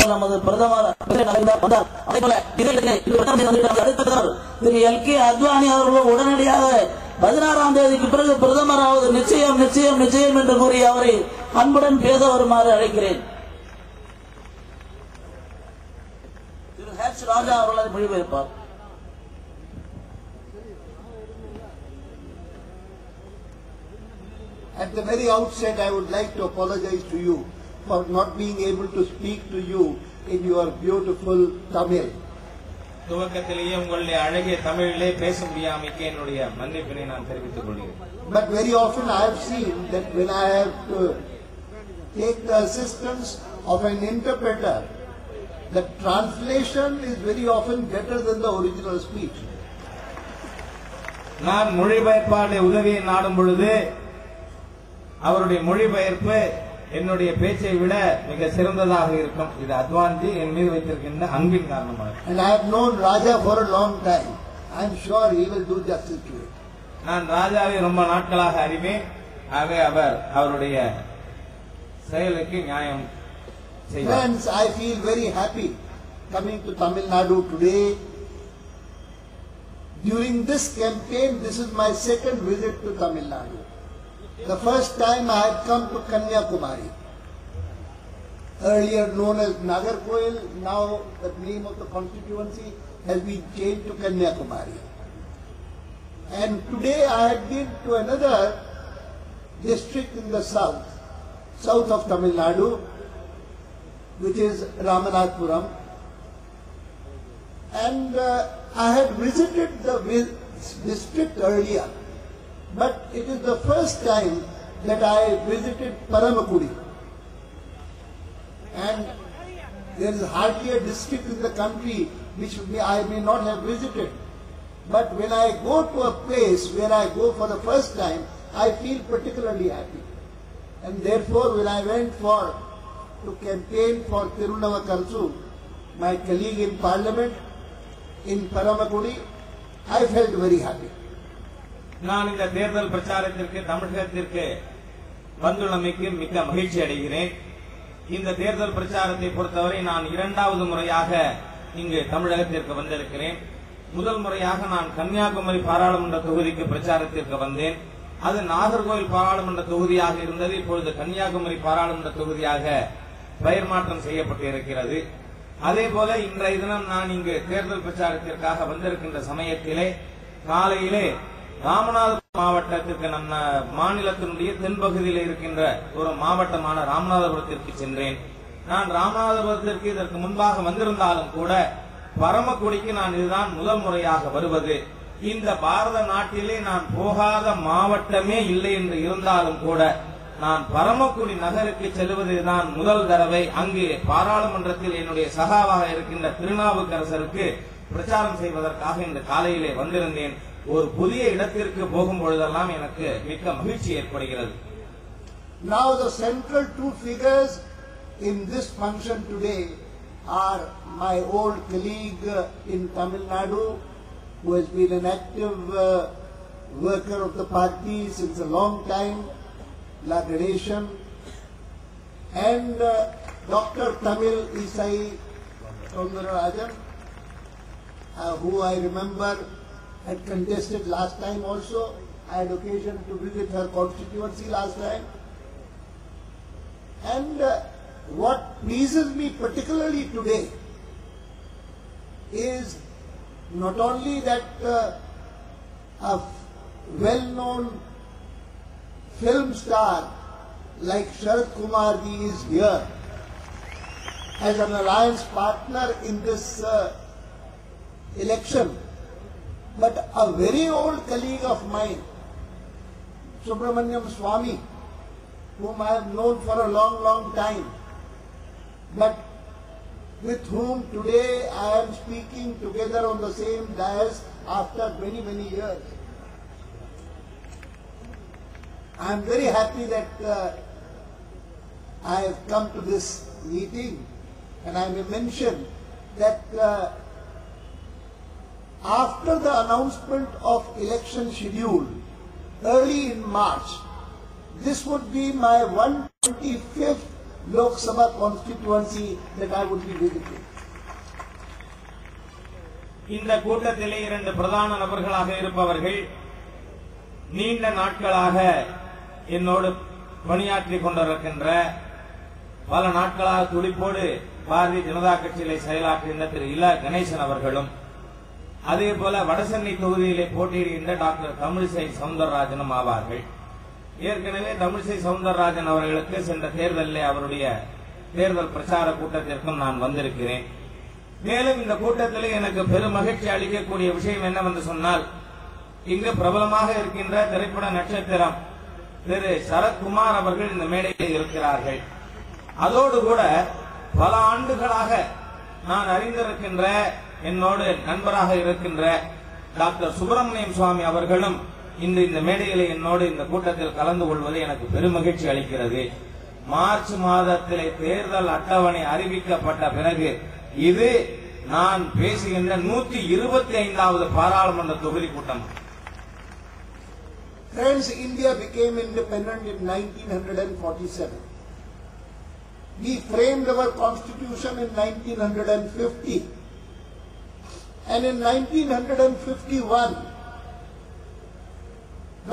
முன்னாள் நமது பிரதமர் வந்தார். அதே போல திரு எல்.கே. அத்வானி அவர்கள் உடனடியாக 16ஆம் தேதிக்கு பிறகு பிரதமர் ஆவது நிச்சயம் நிச்சயம் நிச்சயம் என்று கூறி அவரை அன்புடன் பேச வருமாறு அழைக்கிறேன். திரு ஹெச். ராஜா அவர்கள் மொழிபெயர்ப்பார். At the very outset, I would like to apologize to you for not being able to speak to you in your beautiful Tamil. துவக்கத்திலேயே உங்களுடைய அழகிய தமிழிலே பேச முடியாமைக்கு என்னுடைய மன்னிப்பினை நான் தெரிவித்துக் கொள்கிறேன். But very often I have seen that when I have to take the assistance of an interpreter, the translation is very often better than the original speech. நான் மொழிபெயர்ப்பாளருடைய உதவியை நாடும் பொழுது அவருடைய மொழிபெயர்ப்பு என்னுடைய பேச்சை விட மிக சிறந்ததாக இருக்கும். இது அத்வான்ஜி என் மீது வைத்திருக்கின்ற அன்பின் காரணமாக. And I have known Raja for a long time. I am sure he will do justice to it. நான் ராஜாவை ரொம்ப நாட்களாக அறிவேன். ஆக அவர் அவருடைய செயலுக்கு நியாயம் செய்வார். Friends, I feel very happy coming to Tamil Nadu today. During this campaign, this is my second visit to Tamil Nadu. The first time I had come to Kanyakumari, earlier known as Nagarkoil, now the name of the constituency has been changed to Kanyakumari. And today I had been to another district in the south of Tamil Nadu, which is Ramanathapuram. And I had visited the district earlier. But it is the first time that I visited Paramakudi. And there is hardly a district in the country which I may not have visited. But when I go to a place where I go for the first time, I feel particularly happy. And therefore, when I went to campaign for Tirunavakarsu, my colleague in Parliament in Paramakudi, I felt very happy. நான் இந்த தேர்தல் பிரச்சாரத்திற்கு தமிழகத்திற்கு வந்துள்ளமைக்கு மிக்க மகிழ்ச்சி அடைகிறேன். இந்த தேர்தல் பிரச்சாரத்தை பொறுத்தவரை நான் இரண்டாவது முறையாக இங்கு தமிழகத்திற்கு வந்திருக்கிறேன். முதல் முறையாக நான் கன்னியாகுமரி பாராளுமன்ற தொகுதிக்கு பிரச்சாரத்திற்கு வந்தேன். அது நாகர்கோவில் பாராளுமன்ற தொகுதியாக இருந்தது. இப்பொழுது கன்னியாகுமரி பாராளுமன்ற தொகுதியாக பெயர் மாற்றம் செய்யப்பட்டிருக்கிறது. அதே போல இன்றைய தினம் நான் இங்கு தேர்தல் பிரச்சாரத்திற்காக வந்திருக்கின்ற சமயத்திலே காலையிலே ராமநாதபுரம் மாவட்டத்திற்கு நம்ம மாநிலத்தினுடைய தென்பகுதியில் இருக்கின்ற ஒரு மாவட்டமான ராமநாதபுரத்திற்கு சென்றேன். நான் ராமநாதபுரத்திற்கு இதற்கு முன்பாக வந்திருந்தாலும் கூட பரமக்குடிக்கு நான் இதுதான் முதல் முறையாக வருவது. இந்த பாரத நாட்டிலே நான் போகாத மாவட்டமே இல்லை என்று இருந்தாலும் கூட நான் பரமக்குடி நகருக்கு செல்வதுதான் முதல் தடவை. அங்கு பாராளுமன்றத்தில் என்னுடைய சகாவாக இருக்கின்ற திருநாவுக்கரசருக்கு பிரச்சாரம் செய்வதற்காக இந்த காலையிலே வந்திருந்தேன். ஒரு புதிய இடத்திற்கு போகும் பொழுதெல்லாம் எனக்கு மிக்க மகிழ்ச்சி ஏற்படுகிறது. Now the central two figures in this function today are my old colleague in Tamil Nadu, who has been an active worker of the party since a long time, La Ganeshan, and Dr. Tamil Isai Soundararajan, who I remember had contested last time also. I had occasion to visit her constituency last time. And what pleases me particularly today is not only that a well-known film star like Sharad Kumarji is here as an alliance partner in this election, but a very old colleague of mine, Subramaniam Swamy, whom I have known for a long, long time, but with whom today I am speaking together on the same dais after many, many years. I am very happy that I have come to this meeting, and I may mention that after the announcement of election schedule early in March, this would be my 125th Lok Sabha constituency that I would be visiting. இந்த கூட்டத்திலே இரண்டு பிரதான நபர்களாக இருப்பவர்கள் நீண்ட நாட்களாக என்னோடு பணியாற்றிக் கொண்டிருக்கின்ற பல நாட்களாக துடிப்போடு பாரதிய ஜனதா கட்சியிலே செயலாற்றுகின்ற திரு இல கணேசன் அவர்களும் அதே போல வடசென்னை தொகுதியிலே போட்டியிடுகின்ற டாக்டர் தமிழிசை சவுந்தரராஜனும் ஆவார்கள். ஏற்கனவே தமிழிசை சவுந்தரராஜன் அவர்களுக்கு சென்ற தேர்தலிலே அவருடைய தேர்தல் பிரச்சார கூட்டத்திற்கும் நான் வந்திருக்கிறேன். மேலும் இந்த கூட்டத்திலே எனக்கு பெரும் மகிழ்ச்சி அளிக்கக்கூடிய விஷயம் என்னவென்று சொன்னால், இங்கு பிரபலமாக இருக்கின்ற திரைப்பட நட்சத்திரம் திரு சரத்குமார் அவர்கள் இந்த மேடையில் இருக்கிறார்கள். அதோடு கூட பல ஆண்டுகளாக நான் அறிந்திருக்கின்ற என்னோடு நண்பராக இருக்கின்ற டாக்டர் சுப்பிரமணியம் சுவாமி அவர்களும் இன்று இந்த மேடையில் என்னோடு இந்த கூட்டத்தில் கலந்து கொள்வது எனக்கு பெரும் மகிழ்ச்சி அளிக்கிறது. மார்ச் மாதத்திலே தேர்தல் அட்டவணை அறிவிக்கப்பட்ட பிறகு இது நான் பேசுகின்ற 125வது பாராளுமன்ற தொகுதி கூட்டம். Friends, India became independent in 1947. We framed our constitution in 1950. And in 1951,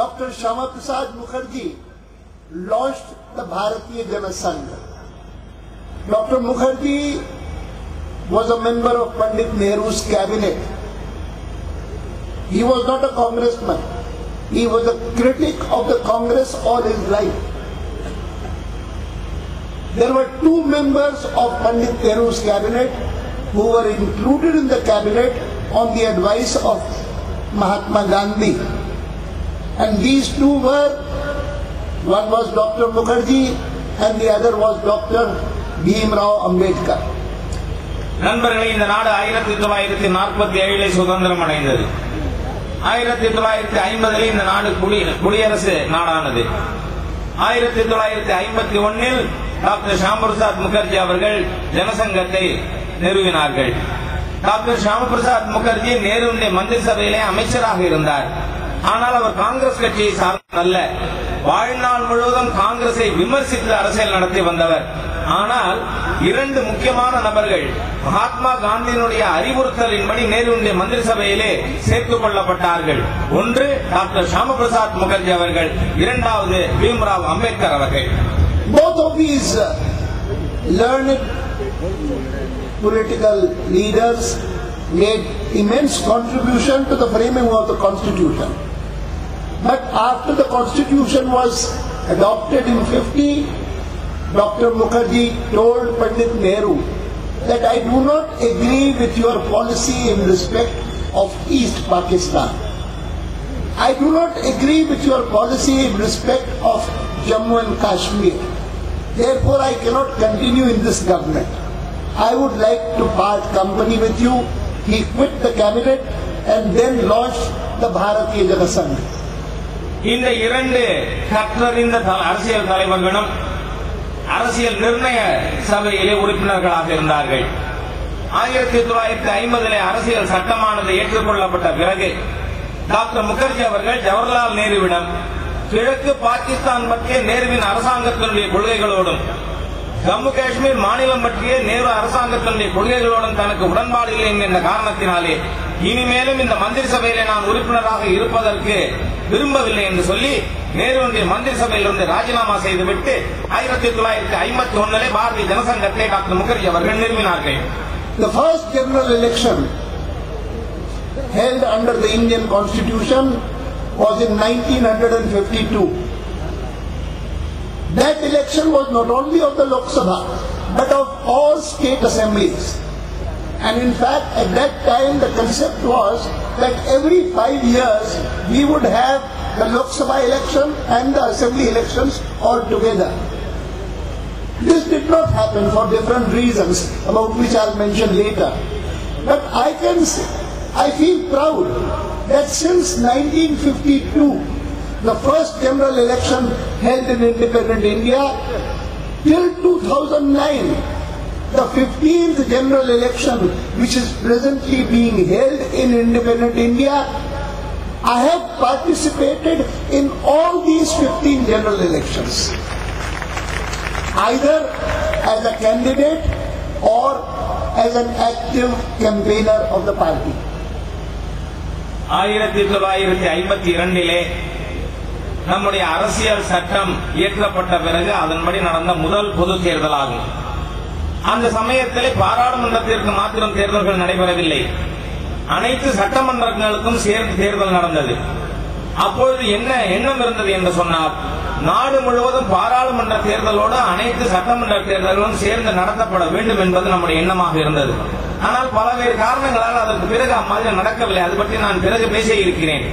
Dr. Shyama Prasad Mukherjee launched the Bharatiya Jana Sangh. Dr. Mukherjee was a member of Pandit Nehru's cabinet. He was not a congressman. He was a critic of the Congress all his life. There were two members of Pandit Nehru's cabinet who were included in the cabinet on the advice of Mahatma Gandhi. And these two were, one was Dr. Mukherjee and the other was Dr. Bhimrao Ambedkar. நண்பர்களே, இந்த நாடு 1947 சுதந்திரம் அடைந்தது. 1950 இந்த நாடு குடியரசு நாடானது. 1951 doctor Shyama Prasad Mukherjee அவர்கள் ஜனசங்கத்தை நிறுவினார்கள். Doctor Shyama Prasad Mukherjee நேருடைய மந்திரி சபையிலே அமைச்சராக இருந்தார். ஆனால் அவர் காங்கிரஸ் கட்சியை சார்ந்தல்ல. வாழ்நாள் முழுவதும் காங்கிரஸை விமர்சித்து அரசியல் நடத்தி வந்தவர். ஆனால் இரண்டு முக்கியமான நபர்கள் மகாத்மா காந்தியினுடைய அறிவுறுத்தலின்படி நேருடைய மந்திரி சபையிலே சேர்த்துக் கொள்ளப்பட்டார்கள். ஒன்று டாக்டர் ஷியாமா பிரசாத் முகர்ஜி அவர்கள், இரண்டாவது பீம்ராவ் அம்பேத்கர் அவர்கள். Both of these learned political leaders made immense contribution to the framing of the constitution. But after the constitution was adopted in 50, Dr. Mukherjee told Pandit Nehru that I do not agree with your policy in respect of East Pakistan. I do not agree with your policy in respect of Jammu and Kashmir. Therefore, I cannot continue in this government. I would like to part company with you. He quit the cabinet and then launched the Bharatiya Jana Sangh. இந்த இரண்டு கற்றறிந்த அரசியல் தலைவர்களும் அரசியல் நிர்ணய சபையிலே உறுப்பினர்களாக இருந்தார்கள். 1950 அரசியல் சட்டமானது ஏற்றுக்கொள்ளப்பட்ட பிறகு டாக்டர் முகர்ஜி அவர்கள் ஜவஹர்லால் நேருவிடம் கிழக்கு பாகிஸ்தான் பற்றிய நேருவின் அரசாங்கத்தினுடைய கொள்கைகளோடும் ஜம்மு காஷ்மீர் மாநிலம் பற்றிய நேரு அரசாங்கத்தினுடைய கொள்கைகளோடும் தனக்கு உடன்பாடு இல்லை என்ற காரணத்தினாலே இனிமேலும் இந்த மந்திரி சபையிலே நான் உறுப்பினராக இருப்பதற்கு விரும்பவில்லை என்று சொல்லி நேருடைய மந்திரி சபையிலிருந்து ராஜினாமா செய்துவிட்டு 1951 பாரதிய ஜனசங்கத்தை டாக்டர் முகர்ஜி அவர்கள் நிறுவினார்கள். The first general election held under the Indian Constitution was in 1952. That election was not only of the Lok Sabha but of all state assemblies. And in fact, at that time the concept was that every 5 years we would have the Lok Sabha election and the assembly elections all together. This did not happen for different reasons about which I'll mention later. But I feel proud that since 1952, the first general election held in independent India, till 2009, the 15th general election which is presently being held in independent India, I have participated in all these 15 general elections. either as a candidate or as an active campaigner of the party. 1952 நம்முடைய அரசியல் சட்டம் இயற்றப்பட்ட பிறகு அதன்படி நடந்த முதல் பொது தேர்தலாகும். அந்த சமயத்திலே பாராளுமன்றத்திற்கு மாத்திரம் தேர்தல்கள் நடைபெறவில்லை, அனைத்து சட்டமன்றங்களுக்கும் சேர்ந்து தேர்தல் நடந்தது. அப்பொழுது என்ன எண்ணம் இருந்தது என்று சொன்னால், நாடு முழுவதும் பாராளுமன்ற தேர்தலோடு அனைத்து சட்டமன்ற தேர்தல்களும் சேர்ந்து நடத்தப்பட வேண்டும் என்பது நம்முடைய எண்ணமாக இருந்தது. ஆனால் பல்வேறு காரணங்களால் அதற்கு பிறகு அம்மாதிரி நடக்கவில்லை. அது பற்றி நான் பிறகு பேச இருக்கிறேன்.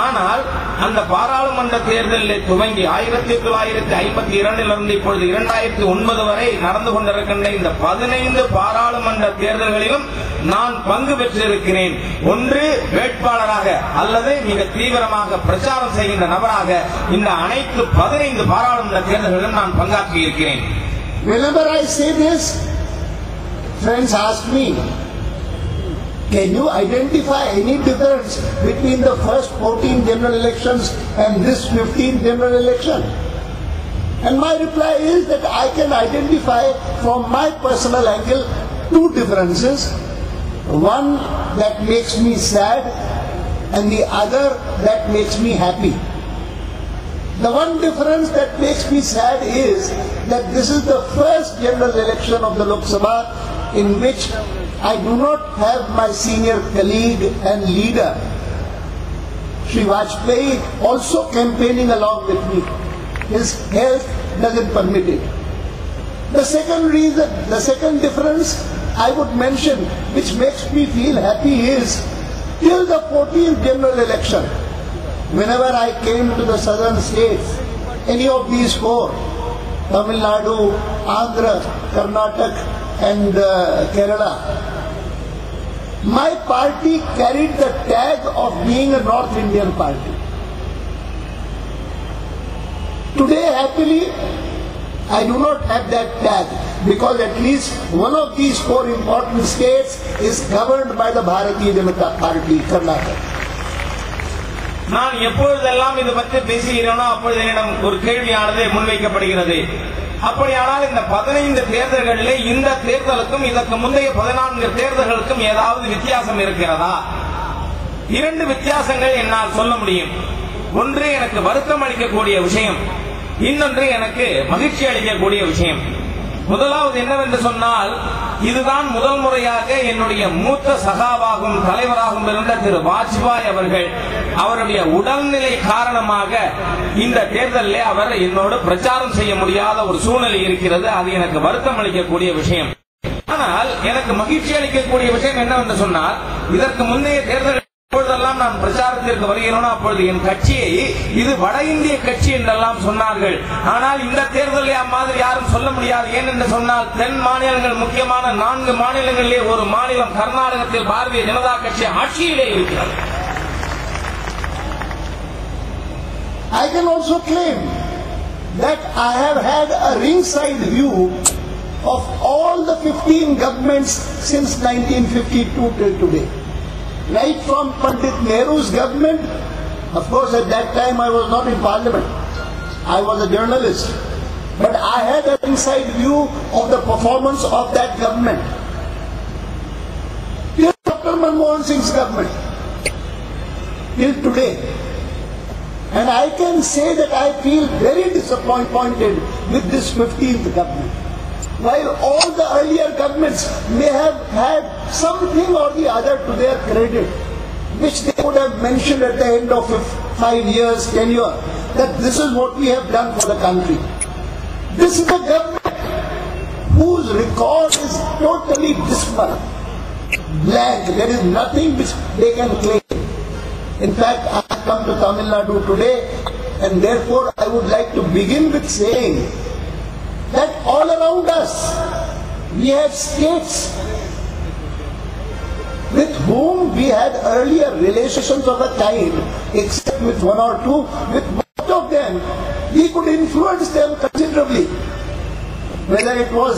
ஆனால் அந்த பாராளுமன்ற தேர்தலில் துவங்கி 1952 இப்பொழுது 2009 வரை நடந்து கொண்டிருக்கின்ற இந்த 15 பாராளுமன்ற தேர்தல்களிலும் நான் பங்கு பெற்றிருக்கிறேன். ஒன்று வேட்பாளராக அல்லது மிக தீவிரமாக பிரச்சாரம் செய்கின்ற நபராக இந்த அனைத்து 15 பாராளுமன்ற தேர்தல்களிலும் நான் பங்காற்றி இருக்கிறேன். Whenever I say this, friends ask me, can you identify any difference between the first 14 general elections and this 15th general election? And my reply is that I can identify from my personal angle two differences. One that makes me sad and the other that makes me happy. The one difference that makes me sad is that this is the first general election of the Lok Sabha in which I do not have my senior colleague and leader, Shri Vajpayee, also campaigning along with me. His health doesn't permit it. The second reason, the second difference I would mention, which makes me feel happy, is till the 14th general election, whenever I came to the southern states, any of these four, Tamil Nadu, Andhra, Karnataka and Kerala, my party carried the tag of being a North Indian party. Today, happily, I do not have that tag because at least one of these four important states is governed by the Bharatiya Janata Party, Karnataka. நான் எப்பொழுதெல்லாம் இது பற்றி பேசுகிறேனோ அப்பொழுது என்னிடம் ஒரு கேள்வியானது முன்வைக்கப்படுகிறது. அப்படியானால் இந்த 15 தேர்தல்களிலே இந்த தேர்தலுக்கும் இதற்கு முந்தைய 14 தேர்தல்களுக்கும் ஏதாவது வித்தியாசம் இருக்கிறதா? 2 வித்தியாசங்கள் என்னால் சொல்ல முடியும். ஒன்று எனக்கு வருத்தம் அளிக்கக்கூடிய விஷயம், இன்னொன்று எனக்கு மகிழ்ச்சி அளிக்கக்கூடிய விஷயம். முதலாவது என்னவென்று சொன்னால், இதுதான் முதல் முறையாக என்னுடைய மூத்த சகாவாகும் தலைவராகவும் இருந்த திரு வாஜ்பாய் அவர்கள் அவருடைய உடல்நிலை காரணமாக இந்த தேர்தலில் அவர் என்னோடு பிரச்சாரம் செய்ய முடியாத ஒரு சூழ்நிலை இருக்கிறது. அது எனக்கு வருத்தம் அளிக்கக்கூடிய விஷயம். ஆனால் எனக்கு மகிழ்ச்சி அளிக்கக்கூடிய விஷயம் என்னவென்று சொன்னால், இதற்கு முந்தைய தேர்தல் எப்பொழுதெல்லாம் நான் பிரச்சாரத்திற்கு வருகிறோம் அப்பொழுது என் கட்சியை இது வட இந்திய கட்சி என்றெல்லாம் சொன்னார்கள். ஆனால் இந்த தேர்தலில் அம்மாதிரி யாரும் சொல்ல முடியாது. ஏனென்று சொன்னால், தென் மாநிலங்கள் முக்கியமான 4 மாநிலங்களிலே ஒரு மாநிலம் கர்நாடகத்தில் பாரதிய ஜனதா கட்சி ஆட்சியிலே இருக்கிறது. I can also claim that I have had a ringside view of all the 15 governments since 1952 till today. Right from Pandit Nehru's government, of course at that time I was not in parliament, I was a journalist, but I had an inside view of the performance of that government. Till Dr. Manmohan Singh's government, till today. And I can say that I feel very disappointed with this 15th government. While all the earlier governments may have had something or the other to their credit, which they would have mentioned at the end of 5 years tenure, that this is what we have done for the country. This is a government whose record is totally dismal, blank. There is nothing which they can claim. In fact, I have come to Tamil Nadu today, and therefore I would like to begin with saying that all around us we have states with whom we had earlier relations of a kind, except with one or two. With most of them we could influence them considerably, whether it was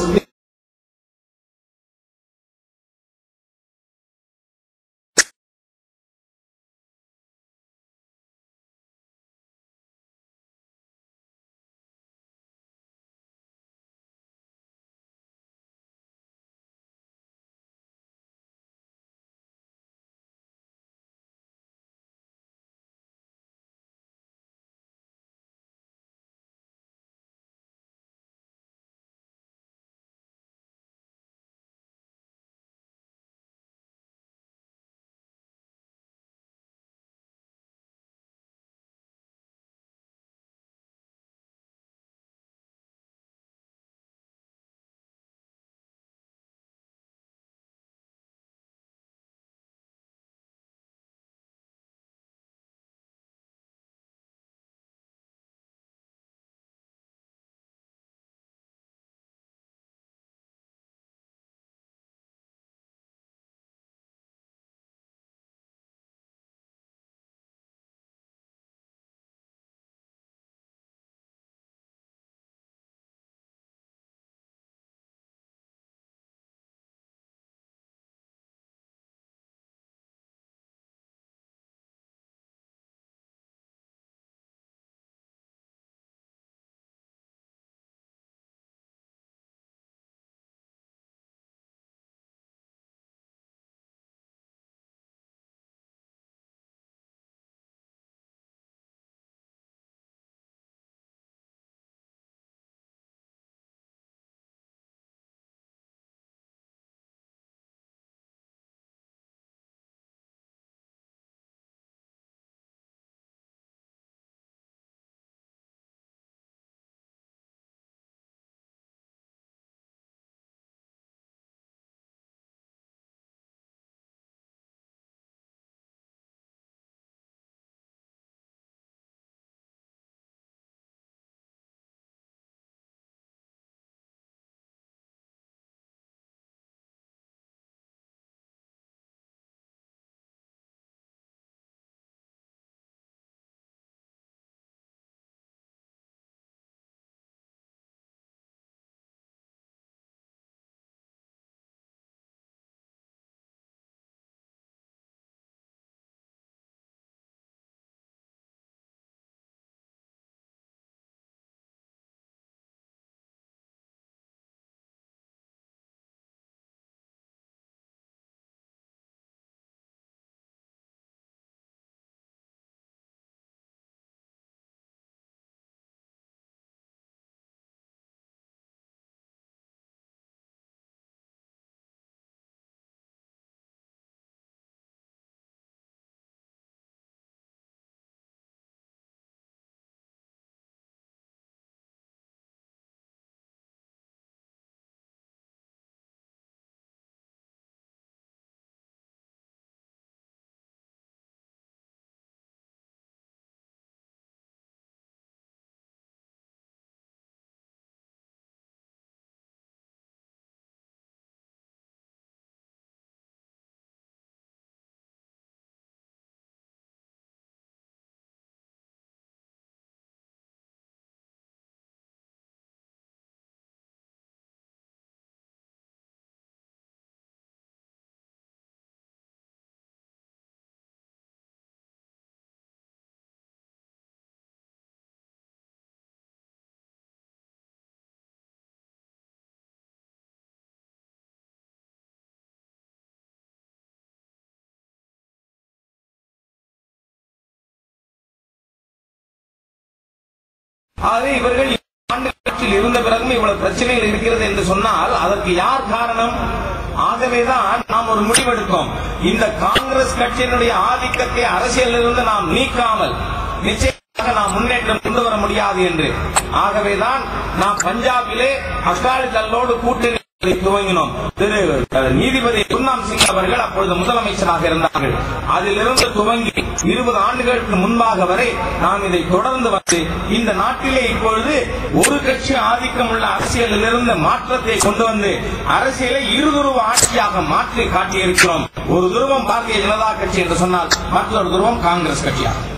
ஆகவே இவர்கள் ஆண்டுகளில் இருந்த பிறகும் இவ்வளவு பிரச்சனைகள் இருக்கிறது என்று சொன்னால் அதற்கு யார் காரணம்? ஆகவேதான் நாம் ஒரு முடிவெடுத்தோம். இந்த காங்கிரஸ் கட்சியினுடைய ஆதிக்கத்தை அரசியலிலிருந்து நாம் நீக்காமல் நிச்சயமாக நாம் முன்னேற்றம் கொண்டு வர முடியாது என்று. ஆகவேதான் நாம் பஞ்சாபிலே அகாலி தளோடு கூட்டணி துவங்கினோம். நீதிபதி குர்நாம் சிங் அவர்கள் அப்பொழுது முதலமைச்சராக இருந்தார்கள். அதிலிருந்து துவங்கி 20 ஆண்டுகளுக்கு முன்பாக வரை நாம் இதை தொடர்ந்து வந்து இந்த நாட்டிலே இப்பொழுது ஒரு கட்சி ஆதிக்கம் உள்ள அரசியலிலிருந்து மாற்றத்தை கொண்டு வந்து அரசியலை இருதுருவ ஆட்சியாக மாற்றி காட்டியிருக்கிறோம். ஒரு துருவம் பாரதிய ஜனதா கட்சி என்று சொன்னால் மற்றொரு துருவம் காங்கிரஸ் கட்சியாகும்.